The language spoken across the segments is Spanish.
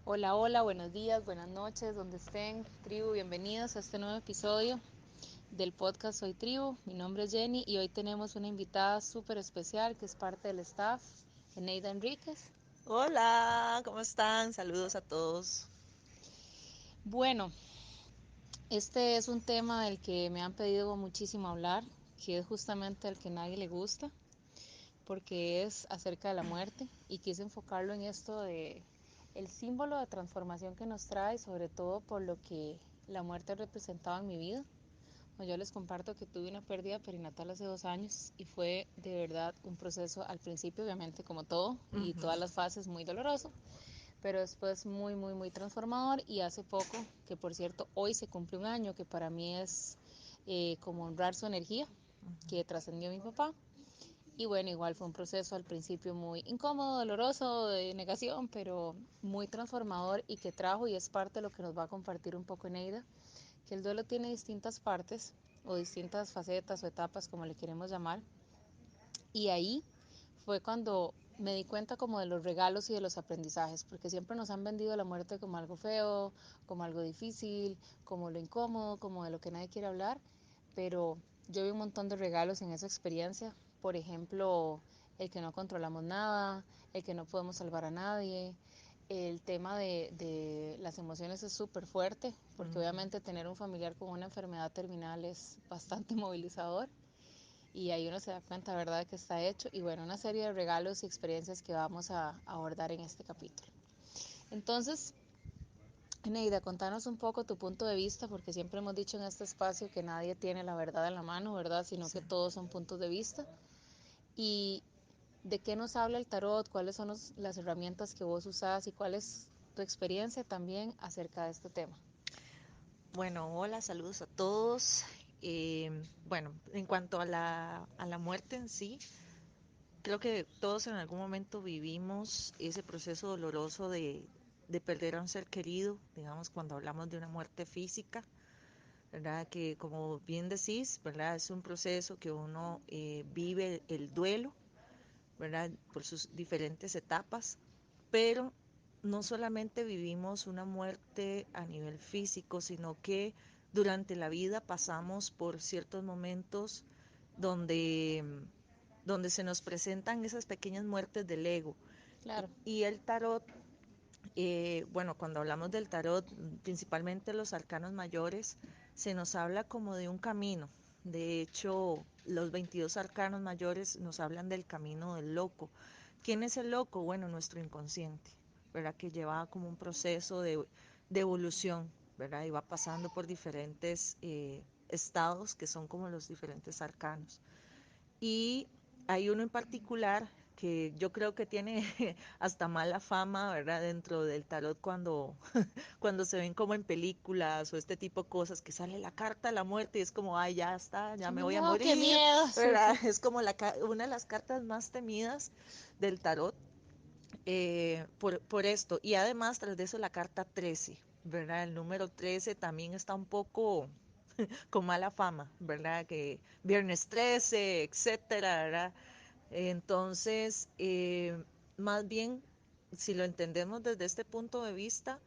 Hola, hola, buenos días, buenas noches, donde estén, tribu, bienvenidos a este nuevo episodio del podcast Soy Tribu. Mi nombre es Jenny y hoy tenemos una invitada súper especial que es parte del staff, Eneida Enríquez. Hola, ¿cómo están? Saludos a todos. Bueno, este es un tema del que me han pedido muchísimo hablar, que es justamente el que a nadie le gusta, porque es acerca de la muerte y quise enfocarlo en esto de el símbolo de transformación que nos trae, sobre todo por lo que la muerte ha representado en mi vida. Bueno, yo les comparto que tuve una pérdida perinatal hace 2 años y fue de verdad un proceso al principio, obviamente como todo, y Ujú. todas las fases muy doloroso, pero después muy, muy, muy transformador. Y hace poco, que por cierto hoy se cumple un año, que para mí es como honrar su energía, que trascendió a mi papá. Y bueno, igual fue un proceso al principio muy incómodo, doloroso, de negación, pero muy transformador y que trajo y es parte de lo que nos va a compartir un poco Neida, que el duelo tiene distintas partes o distintas facetas o etapas, como le queremos llamar. Y ahí fue cuando me di cuenta como de los regalos y de los aprendizajes, porque siempre nos han vendido la muerte como algo feo, como algo difícil, como lo incómodo, como de lo que nadie quiere hablar, pero yo vi un montón de regalos en esa experiencia. Por ejemplo, el que no controlamos nada, el que no podemos salvar a nadie. El tema de las emociones es súper fuerte, porque Ujú. obviamente tener un familiar con una enfermedad terminal es bastante movilizador y ahí uno se da cuenta, ¿verdad?, de que está hecho. Y bueno, una serie de regalos y experiencias que vamos a abordar en este capítulo. Entonces, Neida, contanos un poco tu punto de vista, porque siempre hemos dicho en este espacio que nadie tiene la verdad en la mano, ¿verdad?, sino Sí. que todos son puntos de vista. ¿Y de qué nos habla el tarot? ¿Cuáles son las herramientas que vos usás y cuál es tu experiencia también acerca de este tema? Bueno, hola, saludos a todos. Bueno, en cuanto a la muerte en sí, creo que todos en algún momento vivimos ese proceso doloroso de perder a un ser querido, digamos, cuando hablamos de una muerte física, ¿verdad? Que como bien decís, ¿verdad? Es un proceso que uno vive el duelo, ¿verdad? Por sus diferentes etapas, pero no solamente vivimos una muerte a nivel físico, sino que durante la vida pasamos por ciertos momentos donde, donde se nos presentan esas pequeñas muertes del ego. Claro. Y el tarot, bueno, cuando hablamos del tarot, principalmente los arcanos mayores, se nos habla como de un camino. De hecho, los 22 arcanos mayores nos hablan del camino del loco. ¿Quién es el loco? Bueno, nuestro inconsciente, ¿verdad? Que lleva como un proceso de evolución, ¿verdad? Y va pasando por diferentes estados que son como los diferentes arcanos. Y hay uno en particular que yo creo que tiene hasta mala fama, ¿verdad? Dentro del tarot cuando se ven como en películas o este tipo de cosas, que sale la carta de la muerte y es como, ay, ya está, ya me voy a No, qué morir, miedo. Sí. ¿verdad? Es como una de las cartas más temidas del tarot por esto. Y además, tras de eso, la carta 13, ¿verdad? El número 13 también está un poco con mala fama, ¿verdad? Que viernes 13, etcétera, ¿verdad? Entonces, más bien, si lo entendemos desde este punto de vista,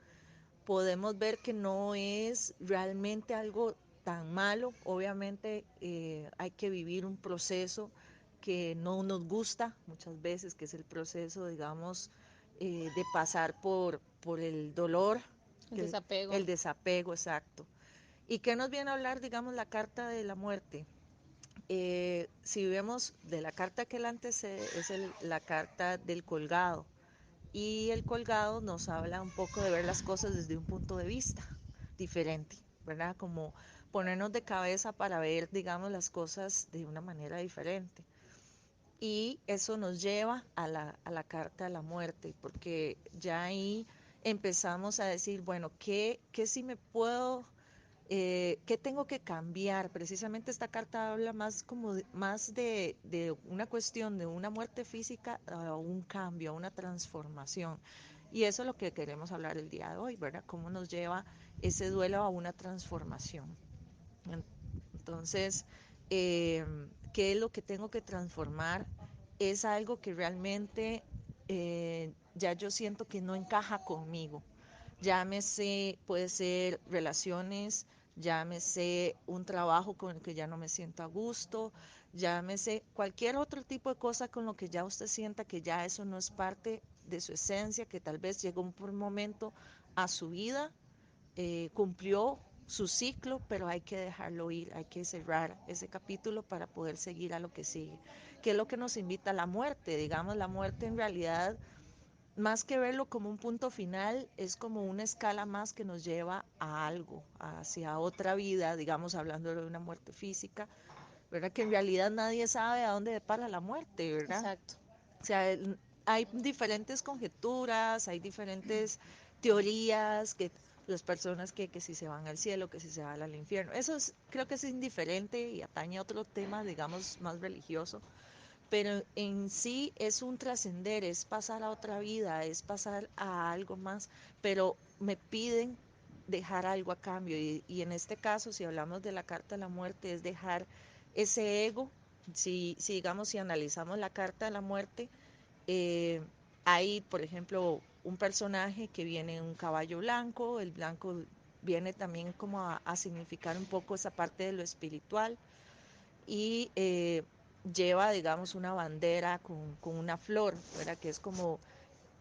podemos ver que no es realmente algo tan malo. Obviamente hay que vivir un proceso que no nos gusta muchas veces, que es el proceso, digamos, de pasar por el dolor, El desapego. el desapego, exacto. ¿Y qué nos viene a hablar, digamos, la carta de la muerte? Si vemos de la carta que la antecede, es la carta del colgado. Y el colgado nos habla un poco de ver las cosas desde un punto de vista diferente, ¿verdad? Como ponernos de cabeza para ver, digamos, las cosas de una manera diferente. Y eso nos lleva a la carta de la muerte, porque ya ahí empezamos a decir, bueno, ¿qué sí me puedo ¿qué tengo que cambiar? Precisamente esta carta habla más como más de una cuestión de una muerte física a un cambio, a una transformación. Y eso es lo que queremos hablar el día de hoy, ¿verdad? Cómo nos lleva ese duelo a una transformación. Entonces, ¿qué es lo que tengo que transformar? Es algo que realmente ya yo siento que no encaja conmigo, Llámese, puede ser relaciones, llámese un trabajo con el que ya no me siento a gusto, llámese cualquier otro tipo de cosa con lo que ya usted sienta que ya eso no es parte de su esencia, que tal vez llegó por un momento a su vida, cumplió su ciclo, pero hay que dejarlo ir, hay que cerrar ese capítulo para poder seguir a lo que sigue, que es lo que nos invita a la muerte. Digamos, la muerte en realidad, más que verlo como un punto final, es como una escala más que nos lleva a algo, hacia otra vida, digamos, hablando de una muerte física, ¿verdad? Que en realidad nadie sabe a dónde depara la muerte, ¿verdad? Exacto. O sea, hay diferentes conjeturas, hay diferentes teorías, que las personas que si se van al cielo, que si se van al infierno. Eso es, creo que es indiferente y atañe a otro tema, digamos, más religioso, pero en sí es un trascender, es pasar a otra vida, es pasar a algo más, pero me piden dejar algo a cambio y en este caso, si hablamos de la carta de la muerte, es dejar ese ego. Si digamos, si analizamos la carta de la muerte, eh, hay, por ejemplo, un personaje que viene en un caballo blanco, el blanco viene también como a significar un poco esa parte de lo espiritual y lleva, digamos, una bandera con una flor, ¿verdad? Que es como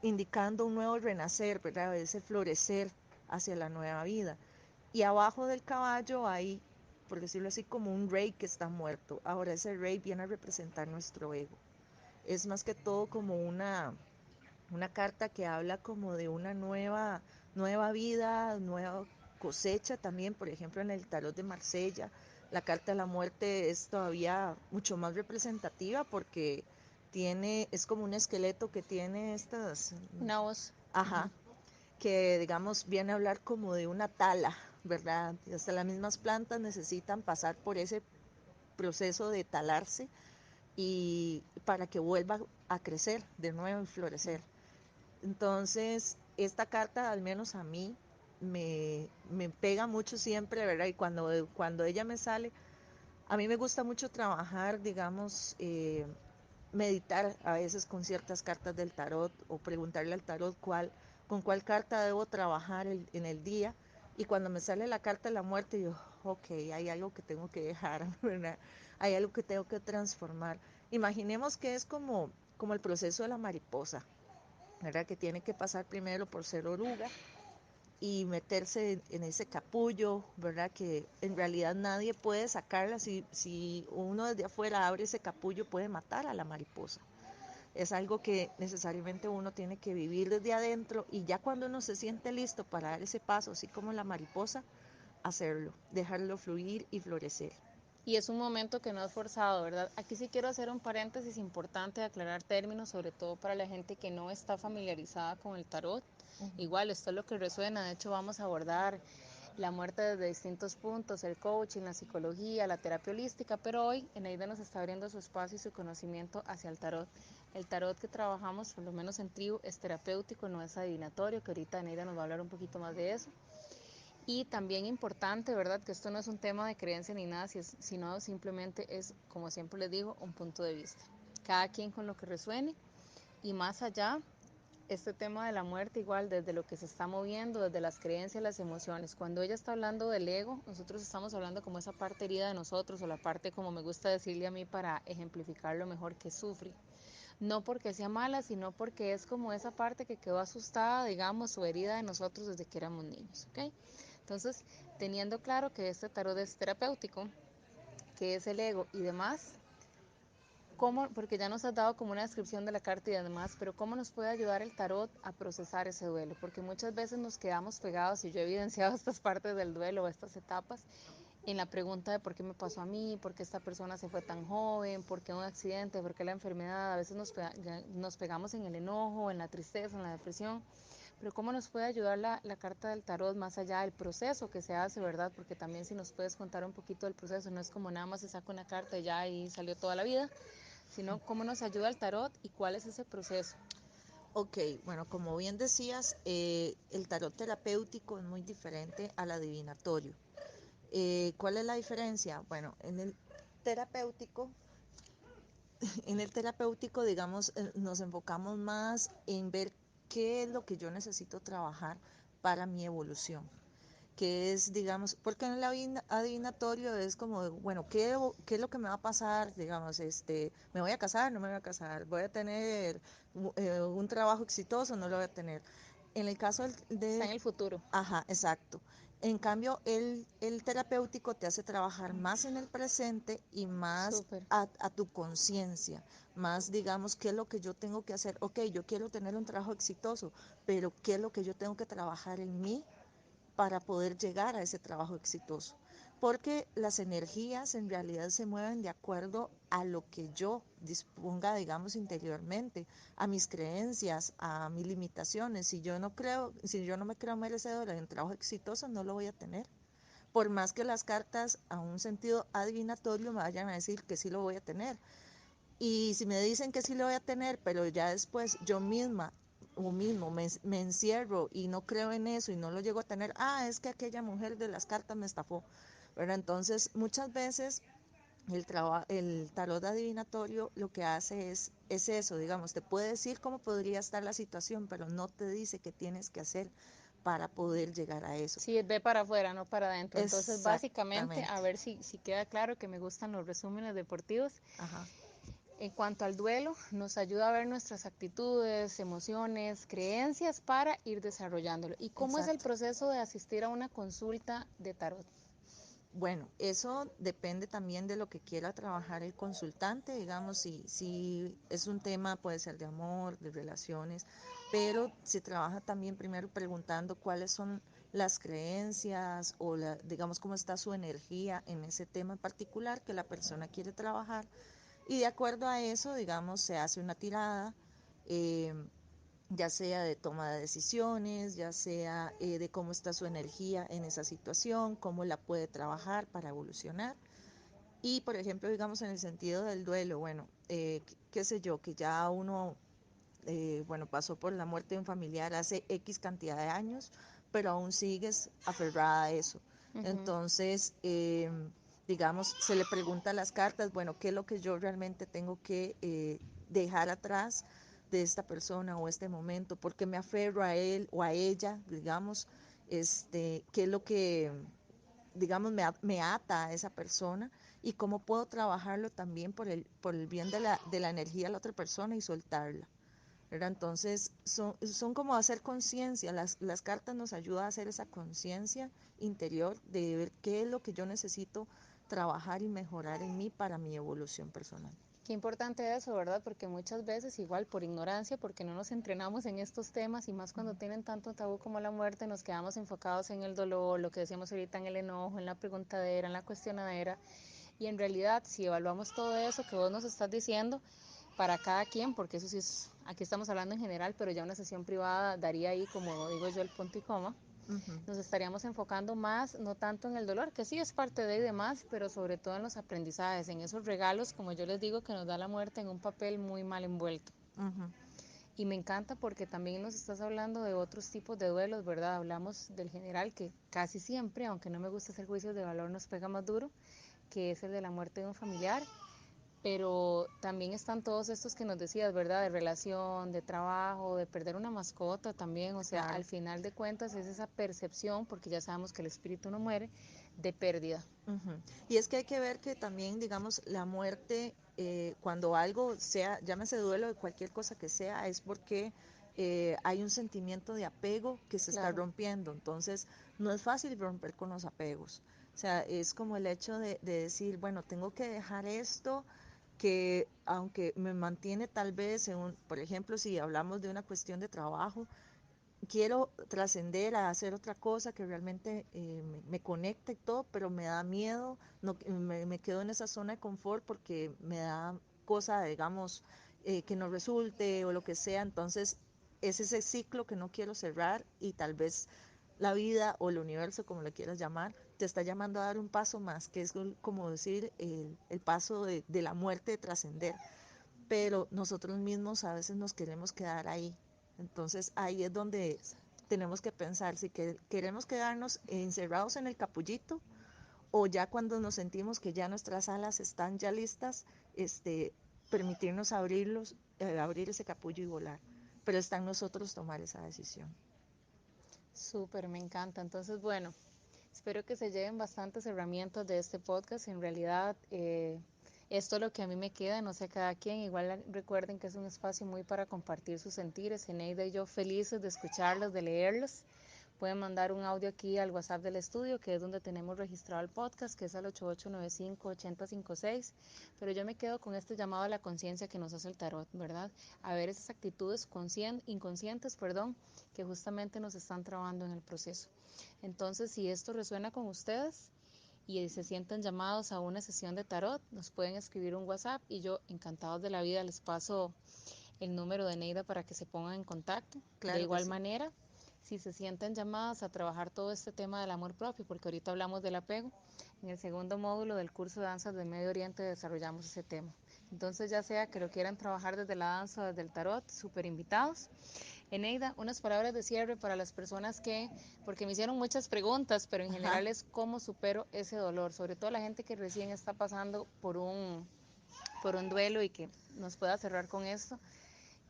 indicando un nuevo renacer, ¿verdad? Ese florecer hacia la nueva vida. Y abajo del caballo hay, por decirlo así, como un rey que está muerto. Ahora ese rey viene a representar nuestro ego. Es más que todo como una carta que habla como de una nueva vida, nueva cosecha también. Por ejemplo, en el tarot de Marsella, la carta de la muerte es todavía mucho más representativa porque es como un esqueleto que tiene estas, Una voz. ajá, que digamos viene a hablar como de una tala, ¿verdad? Hasta las mismas plantas necesitan pasar por ese proceso de talarse y para que vuelva a crecer de nuevo y florecer. Entonces, esta carta, al menos a mí, me pega mucho siempre, ¿verdad? Y cuando ella me sale, a mí me gusta mucho trabajar, digamos, meditar a veces con ciertas cartas del tarot o preguntarle al tarot con cuál carta debo trabajar en el día. Y cuando me sale la carta de la muerte, yo, ok, hay algo que tengo que dejar, ¿verdad? Hay algo que tengo que transformar. Imaginemos que es como el proceso de la mariposa, ¿verdad? Que tiene que pasar primero por ser oruga y meterse en ese capullo, ¿verdad? Que en realidad nadie puede sacarla. Si uno desde afuera abre ese capullo, puede matar a la mariposa. Es algo que necesariamente uno tiene que vivir desde adentro y ya cuando uno se siente listo para dar ese paso, así como la mariposa, hacerlo, dejarlo fluir y florecer. Y es un momento que no es forzado, ¿verdad? Aquí sí quiero hacer un paréntesis importante de aclarar términos, sobre todo para la gente que no está familiarizada con el tarot. Igual, esto es lo que resuena. De hecho, vamos a abordar la muerte desde distintos puntos, el coaching, la psicología, la terapia holística, pero hoy Eneida nos está abriendo su espacio y su conocimiento hacia el tarot. El tarot que trabajamos, por lo menos en tribu, es terapéutico, no es adivinatorio, que ahorita Eneida nos va a hablar un poquito más de eso. Y también importante, ¿verdad? Que esto no es un tema de creencia ni nada, sino simplemente es, como siempre les digo, un punto de vista. Cada quien con lo que resuene y más allá, este tema de la muerte igual desde lo que se está moviendo, desde las creencias, las emociones. Cuando ella está hablando del ego, nosotros estamos hablando como esa parte herida de nosotros o la parte, como me gusta decirle a mí para ejemplificarlo mejor, que sufre. No porque sea mala, sino porque es como esa parte que quedó asustada, digamos, o herida de nosotros desde que éramos niños, ¿ok? Entonces, teniendo claro que este tarot es terapéutico, que es el ego y demás, ¿cómo? Porque ya nos has dado como una descripción de la carta y demás, pero ¿cómo nos puede ayudar el tarot a procesar ese duelo? Porque muchas veces nos quedamos pegados, y yo he evidenciado estas partes del duelo, estas etapas, en la pregunta de por qué me pasó a mí, por qué esta persona se fue tan joven, por qué un accidente, por qué la enfermedad. A veces nos pegamos en el enojo, en la tristeza, en la depresión. Pero ¿cómo nos puede ayudar la carta del tarot más allá del proceso que se hace, verdad? Porque también si nos puedes contar un poquito del proceso, no es como nada más se saca una carta y ya y salió toda la vida, sino cómo nos ayuda el tarot y cuál es ese proceso. Ok, bueno, como bien decías, el tarot terapéutico es muy diferente al adivinatorio. ¿Cuál es la diferencia? Bueno, terapéutico, en el terapéutico, digamos, nos enfocamos más en ver qué es lo que yo necesito trabajar para mi evolución, que es, digamos, porque en el adivinatorio es como, bueno, ¿qué es lo que me va a pasar? Digamos, ¿me voy a casar? ¿No me voy a casar? ¿Voy a tener un trabajo exitoso? ¿No lo voy a tener? En el caso Está en el futuro. ajá, exacto. En cambio, el terapéutico te hace trabajar más en el presente y más Súper. a tu conciencia, más digamos, ¿qué es lo que yo tengo que hacer? Ok, yo quiero tener un trabajo exitoso, pero ¿qué es lo que yo tengo que trabajar en mí para poder llegar a ese trabajo exitoso? Porque las energías en realidad se mueven de acuerdo a lo que yo disponga, digamos, interiormente, a mis creencias, a mis limitaciones. Si yo no me creo merecedora de un trabajo exitoso, no lo voy a tener. Por más que las cartas a un sentido adivinatorio me vayan a decir que sí lo voy a tener. Y si me dicen que sí lo voy a tener, pero ya después yo misma o mismo me encierro y no creo en eso y no lo llego a tener, es que aquella mujer de las cartas me estafó, ¿verdad? Entonces, muchas veces el tarot adivinatorio lo que hace es eso, digamos, te puede decir cómo podría estar la situación, pero no te dice qué tienes que hacer para poder llegar a eso. Sí, ve para afuera, no para adentro. Entonces, básicamente, a Exactamente. ver si queda claro que me gustan los resúmenes deportivos. Ajá. En cuanto al duelo, nos ayuda a ver nuestras actitudes, emociones, creencias para ir desarrollándolo. ¿Y cómo es el Exacto. proceso de asistir a una consulta de tarot? Bueno, eso depende también de lo que quiera trabajar el consultante, digamos, si es un tema, puede ser de amor, de relaciones, pero se trabaja también primero preguntando cuáles son las creencias o digamos, cómo está su energía en ese tema en particular que la persona quiere trabajar. Y de acuerdo a eso, digamos, se hace una tirada. eh, ya sea de toma de decisiones, ya sea de cómo está su energía en esa situación, cómo la puede trabajar para evolucionar. Y, por ejemplo, digamos en el sentido del duelo, bueno, qué sé yo, que ya uno, bueno, pasó por la muerte de un familiar hace X cantidad de años, pero aún sigues aferrada a eso. Ujú. Entonces, digamos, se le pregunta a las cartas, bueno, ¿qué es lo que yo realmente tengo que dejar atrás de esta persona o este momento? ¿Por qué me aferro a él o a ella, digamos? ¿Qué es lo que, digamos, me ata a esa persona? Y cómo puedo trabajarlo también por el bien de la energía de la otra persona y soltarla, ¿verdad? Entonces, son como hacer conciencia, las cartas nos ayudan a hacer esa conciencia interior de ver qué es lo que yo necesito trabajar y mejorar en mí para mi evolución personal. Qué importante eso, ¿verdad? Porque muchas veces, igual por ignorancia, porque no nos entrenamos en estos temas y más cuando tienen tanto tabú como la muerte, nos quedamos enfocados en el dolor, lo que decíamos ahorita, en el enojo, en la preguntadera, en la cuestionadera. Y en realidad, si evaluamos todo eso que vos nos estás diciendo, para cada quien, porque eso sí es, aquí estamos hablando en general, pero ya una sesión privada daría ahí, como digo yo, el punto y coma. Ujú, Nos estaríamos enfocando más, no tanto en el dolor, que sí es parte de y demás, pero sobre todo en los aprendizajes, en esos regalos, como yo les digo, que nos da la muerte en un papel muy mal envuelto. ujú, Y me encanta porque también nos estás hablando de otros tipos de duelos, ¿verdad? Hablamos del general, que casi siempre, aunque no me gusta hacer juicios de valor, nos pega más duro, que es el de la muerte de un familiar, pero también están todos estos que nos decías, ¿verdad? De relación, de trabajo, de perder una mascota también, o sea, al claro. final de cuentas es esa percepción, porque ya sabemos que el espíritu no muere, de pérdida. Ujú. Y es que hay que ver que también, digamos, la muerte, cuando algo sea, llámese duelo de cualquier cosa que sea, es porque hay un sentimiento de apego que se está Claro. rompiendo. Entonces, no es fácil romper con los apegos. O sea, es como el hecho de decir, bueno, tengo que dejar esto que aunque me mantiene tal vez en un, por ejemplo, si hablamos de una cuestión de trabajo, quiero trascender a hacer otra cosa que realmente me conecte y todo, pero me da miedo, no, me quedo en esa zona de confort porque me da cosa, digamos, que no resulte o lo que sea. Entonces es ese ciclo que no quiero cerrar y tal vez la vida o el universo, como le quieras llamar, te está llamando a dar un paso más, que es como decir el paso de la muerte, de trascender, pero nosotros mismos a veces nos queremos quedar ahí. Entonces ahí es donde tenemos que pensar si queremos quedarnos encerrados en el capullito o ya cuando nos sentimos que ya nuestras alas están ya listas, permitirnos abrir ese capullo y volar. Pero está en nosotros tomar esa decisión. Súper, me encanta. Entonces, bueno, espero que se lleven bastantes herramientas de este podcast. En realidad, esto es lo que a mí me queda, no sé cada quien. Igual recuerden que es un espacio muy para compartir sus sentires. Eneida y yo felices de escucharlos, de leerlos. Pueden mandar un audio aquí al WhatsApp del estudio, que es donde tenemos registrado el podcast, que es al 8895-8056. Pero yo me quedo con este llamado a la conciencia que nos hace el tarot, ¿verdad? A ver esas actitudes inconscientes, que justamente nos están trabando en el proceso. Entonces, si esto resuena con ustedes y se sienten llamados a una sesión de tarot, nos pueden escribir un WhatsApp y yo, encantados de la vida, les paso el número de Neida para que se pongan en contacto. De Claro que igual sí. manera, si se sienten llamadas a trabajar todo este tema del amor propio, porque ahorita hablamos del apego, en el segundo módulo del curso de danzas del Medio Oriente desarrollamos ese tema. Entonces, ya sea que lo quieran trabajar desde la danza o desde el tarot, súper invitados. Eneida, unas palabras de cierre para las personas que, porque me hicieron muchas preguntas, pero en Ajá. general es cómo supero ese dolor, sobre todo la gente que recién está pasando por un duelo y que nos pueda cerrar con esto.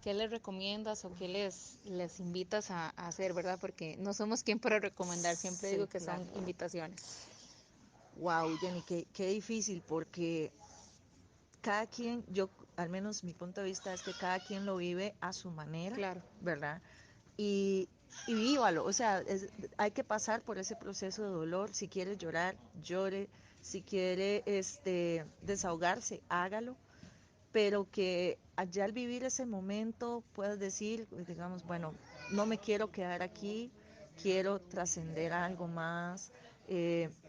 ¿Qué les recomiendas o qué les invitas a hacer, verdad? Porque no somos quien para recomendar, siempre digo Sí, que son claro. invitaciones. Wow, Jenny, qué difícil porque cada quien, yo, al menos mi punto de vista es que cada quien lo vive a su manera, Claro, ¿verdad? Y, y vívalo, o sea, hay que pasar por ese proceso de dolor. Si quiere llorar, llore. Si quiere desahogarse, hágalo. Pero que allá al vivir ese momento puedas decir, digamos, bueno, no me quiero quedar aquí, quiero trascender a algo más.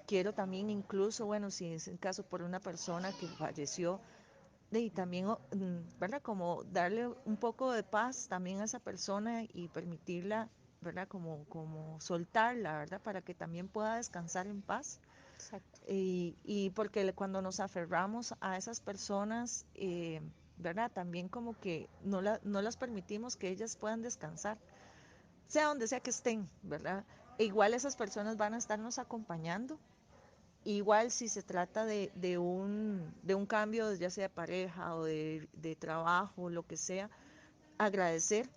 Quiero también incluso, bueno, si es el caso por una persona que falleció, y también, ¿verdad? Como darle un poco de paz también a esa persona y permitirla, ¿verdad? Como soltarla, ¿verdad? Para que también pueda descansar en paz. exacto. Y porque cuando nos aferramos a esas personas, ¿verdad? También como que no las permitimos que ellas puedan descansar, sea donde sea que estén, ¿verdad? E igual esas personas van a estarnos acompañando. Igual si se trata de un cambio, ya sea de pareja o de trabajo, lo que sea, agradecer,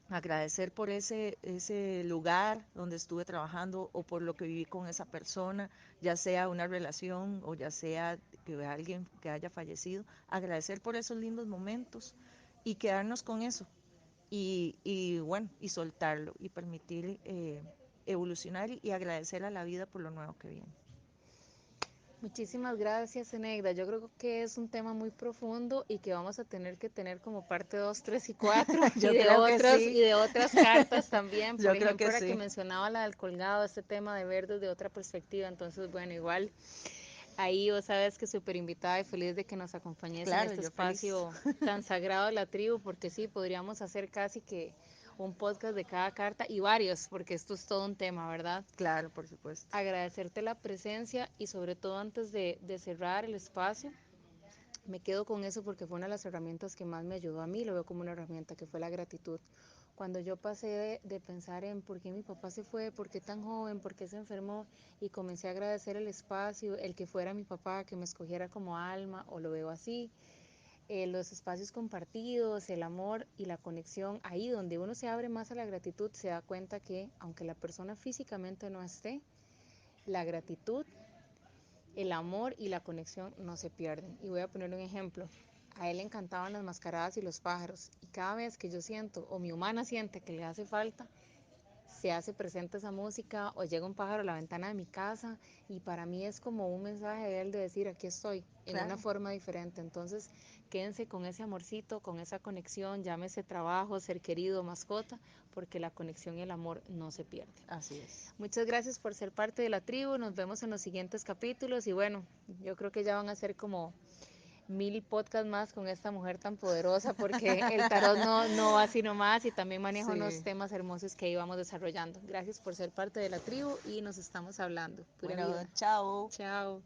agradecer por ese lugar donde estuve trabajando o por lo que viví con esa persona, ya sea una relación o ya sea que alguien que haya fallecido, agradecer por esos lindos momentos y quedarnos con eso y bueno, y soltarlo y permitir evolucionar y agradecer a la vida por lo nuevo que viene. Muchísimas gracias, Eneida. Yo creo que es un tema muy profundo y que vamos a tener que tener como parte 2, 3 y 4 Yo creo que y sí, de otras cartas también. Por yo creo ejemplo, que ahora que sí. mencionaba la del colgado, este tema de ver desde otra perspectiva. Entonces, bueno, igual ahí vos sabes que súper invitada y feliz de que nos acompañes en Claro, este yo feliz. espacio tan sagrado de la tribu, porque sí, podríamos hacer casi que un podcast de cada carta y varios, porque esto es todo un tema, ¿verdad? Claro, por supuesto. Agradecerte la presencia y sobre todo antes de cerrar el espacio, me quedo con eso porque fue una de las herramientas que más me ayudó a mí, lo veo como una herramienta que fue la gratitud. Cuando yo pasé de pensar en por qué mi papá se fue, por qué tan joven, por qué se enfermó y comencé a agradecer el espacio, el que fuera mi papá, que me escogiera como alma o lo veo así, los espacios compartidos, el amor y la conexión, ahí donde uno se abre más a la gratitud, se da cuenta que aunque la persona físicamente no esté, la gratitud, el amor y la conexión no se pierden. Y voy a poner un ejemplo. A él le encantaban las mascaradas y los pájaros. Y cada vez que yo siento, o mi humana siente que le hace falta, se hace presente esa música o llega un pájaro a la ventana de mi casa y para mí es como un mensaje de él de decir aquí estoy en una Claro, forma diferente. Entonces quédense con ese amorcito, con esa conexión, llámese trabajo, ser querido, mascota, porque la conexión y el amor no se pierden. así es. Muchas gracias por ser parte de la tribu, nos vemos en los siguientes capítulos y bueno, yo creo que ya van a ser como 1000 podcasts más con esta mujer tan poderosa porque el tarot no va así nomás y también maneja unos Sí. temas hermosos que íbamos desarrollando. Gracias por ser parte de la tribu y nos estamos hablando. Pura Bueno, vida. chao. Chao.